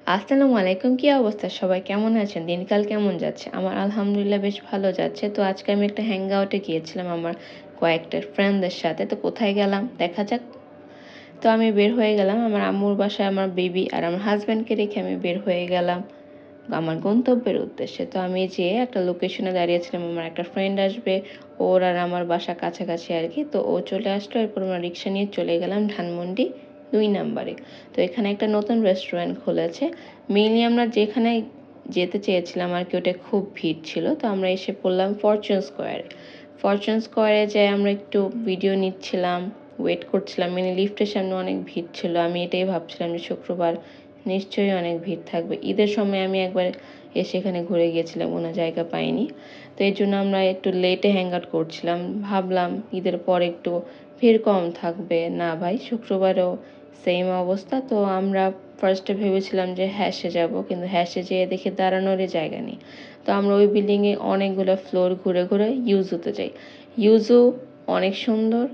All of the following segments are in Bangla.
আসসালামু আলাইকুম। কি অবস্থা সবাই, কেমন আছেন? দিনকাল কেমন যাচ্ছে? আমার আলহামদুলিল্লাহ বেশ ভালো যাচ্ছে। তো আজকে আমি একটা হ্যাং আউটে গিয়েছিলাম আমার কয়েকটা ফ্রেন্ডদের সাথে। তো কোথায় গেলাম দেখা যাক। তো আমি বের হয়ে গেলাম আমার আম্মুর বাসায়, আমার বেবি আর আমার হাজব্যান্ডকে রেখে আমি বের হয়ে গেলাম আমার গন্তব্যের উদ্দেশ্যে। তো আমি যেয়ে একটা লোকেশনে দাঁড়িয়েছিলাম, আমার একটা ফ্রেন্ড আসবে, ওর আর আমার বাসা কাছাকাছি আর কি। তো ও চলে আসলো, এরপর আমরা রিক্সা নিয়ে চলে গেলাম ধানমন্ডি 2 নম্বরে। তো এখানে একটা নতুন রেস্টুরেন্ট খুলেছে। মেইনলি আমরা যেখানে যেতে চেয়েছিলাম আর কি, ওটা খুব ভিড় ছিল। তো আমরা এসে পড়লাম ফরচুন স্কোয়ারে। ফরচুন স্কোয়ারে যাই আমরা একটু ভিডিও নিচ্ছিলাম, ওয়েট করছিলাম। মানে লিফটের সামনে অনেক ভিড় ছিল। আমি এটাই ভাবছিলাম যে শুক্রবার নিশ্চয়ই অনেক ভিড় থাকবে। ঈদের সময় আমি একবার এসে এখানে ঘুরে গিয়েছিলাম, কোনো জায়গা পাইনি। তো এই জন্য আমরা একটু লেটে হ্যাং আউট করছিলাম। ভাবলাম ঈদের পর একটু ভিড় কম থাকবে। না ভাই, শুক্রবারেও সেম অবস্থা। তো আমরা ফার্স্টে ভেবেছিলাম যে হ্যাশে যাব, কিন্তু হ্যাশে যেয়ে দেখি দাঁড়ানোরই জায়গা নেই। তো আমরা ওই বিল্ডিংয়ে অনেকগুলো ফ্লোর ঘুরে ঘুরে ইউজুতে যাই। ইউজু অনেক সুন্দর,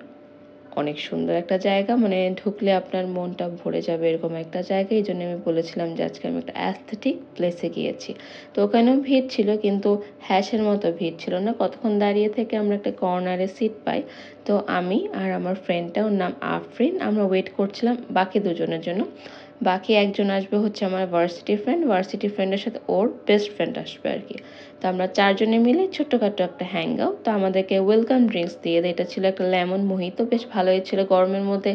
অনেক সুন্দর একটা জায়গা। মানে ঢুকলে আপনার মনটা ভরে যাবে এরকম একটা জায়গা। এই জন্য আমি বলেছিলাম যে আজকে আমি একটা অ্যাস্থেটিক প্লেসে গিয়েছি। তো ওখানেও ভিড় ছিল, কিন্তু হ্যাশের মতো ভিড় ছিল না। কতক্ষণ দাঁড়িয়ে থেকে আমরা একটা কর্নারে সিট পাই। তো আমি আর আমার ফ্রেন্ডটা, ওর নাম আফরিন, আমরা ওয়েট করছিলাম বাকি দুজনের জন্য। বাকি একজন আসবে হচ্ছে আমার ভার্সিটি ফ্রেন্ডের সাথে ওর বেস্ট ফ্রেন্ড আসবে আর কি। তো আমরা চারজনে মিলে ছোট্টখাটো একটা হ্যাং আউট। তো আমাদেরকে ওয়েলকাম ড্রিঙ্কস দিয়ে দেয়। এটা ছিল একটা লেমন মোহিতো, বেশ ভালোই ছিল। গরমের মধ্যে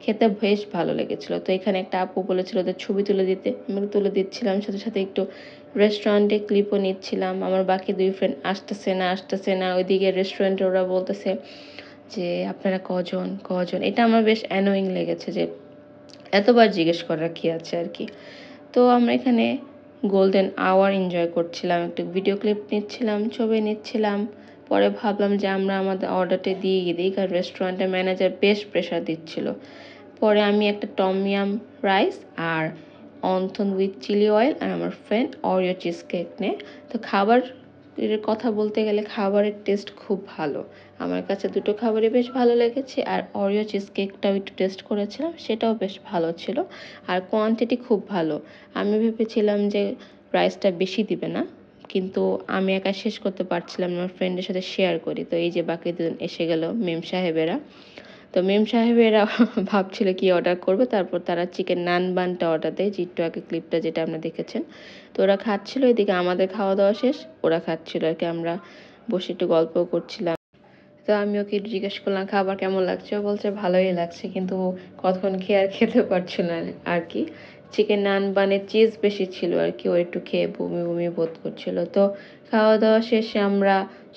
খেতে বেশ ভালো লেগেছিল। তো এখানে একটা আপু বলেছিল ওদের ছবি তুলে দিতে, আমি তুলে দিচ্ছিলাম, সাথে সাথে একটু রেস্টুরেন্টে ক্লিপও নিচ্ছিলাম। আমার বাকি দুই ফ্রেন্ড আসতেছে না ওইদিকে রেস্টুরেন্টে। ওরা বলতেছে যে আপনারা কজন কজন। এটা আমার বেশ অ্যানোয়িং লেগেছে যে এতবার জিজ্ঞেস করার কি আছে আর কি। তো আমরা এখানে গোল্ডেন আওয়ার এনজয় করছিলাম, একটু ভিডিও ক্লিপ নিচ্ছিলাম, ছবি নিচ্ছিলাম। পরে ভাবলাম যে আমরা আমাদের অর্ডারটা দিয়ে দিই, কারণ রেস্টুরেন্টের ম্যানেজার বেশ প্রেশার দিচ্ছিল। পরে আমি একটা টমিয়াম রাইস আর অন্থন উইথ চিলি অয়েল, আর আমার ফ্রেন্ড অরিও চিজ কেক নেয়। তো খাবার এর কথা বলতে গেলে খাবারের টেস্ট খুব ভালো। আমার কাছে দুটো খাবারই বেশ ভালো লেগেছে। আর অরিও চিজ কেকটাও একটু টেস্ট করেছিলাম, সেটাও বেশ ভালো ছিল। আর কোয়ান্টিটি খুব ভালো। আমি ভেবেছিলাম যে রাইসটা বেশি দিবে না, কিন্তু আমি একা শেষ করতে পারছিলাম, আমার ফ্রেন্ডের সাথে শেয়ার করি। তো এই যে বাকি দুজন এসে গেল, মেম সাহেবেরা। তো মেম সাহেবেরা ভাবছিল কি অর্ডার করবে। তারপর তারা চিকেন নান বানটা অর্ডার দেয়, একটু আগে ক্লিপটা যেটা আপনারা দেখেছেন। তো ওরা খাচ্ছিল, এদিকে আমাদের খাওয়া দাওয়া শেষ, ওরা খাচ্ছিল আর কি। আমরা বসে একটু গল্প করছিলাম। তো আমি ওকে জিজ্ঞেস করলাম খাবার কেমন লাগছে। ও বলছে ভালোই লাগছে, কিন্তু কতক্ষণ খেয়ে আর খেতে পারছিল না আর কি। চিকেন নান বানে চিজ বেশি ছিল আর কি, ও একটু খেয়ে বমি বমি বোধ করছিল। তো খাওয়া দাওয়া শেষে আমরা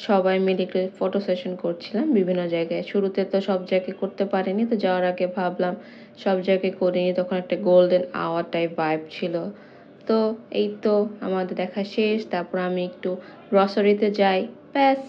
সবাই মিলে একটু ফটো সেশন করছিলাম বিভিন্ন জায়গায়। শুরুতে তো সব জায়গায় করতে পারিনি, তো যাওয়ার আগে ভাবলাম সব জায়গায় করিনি, তখন একটা গোল্ডেন আওয়ার টাইপ ভাইব ছিল। তো এই তো আমাদের দেখা শেষ। তারপর আমি একটু গ্রসারিতে যাই, ব্যাস।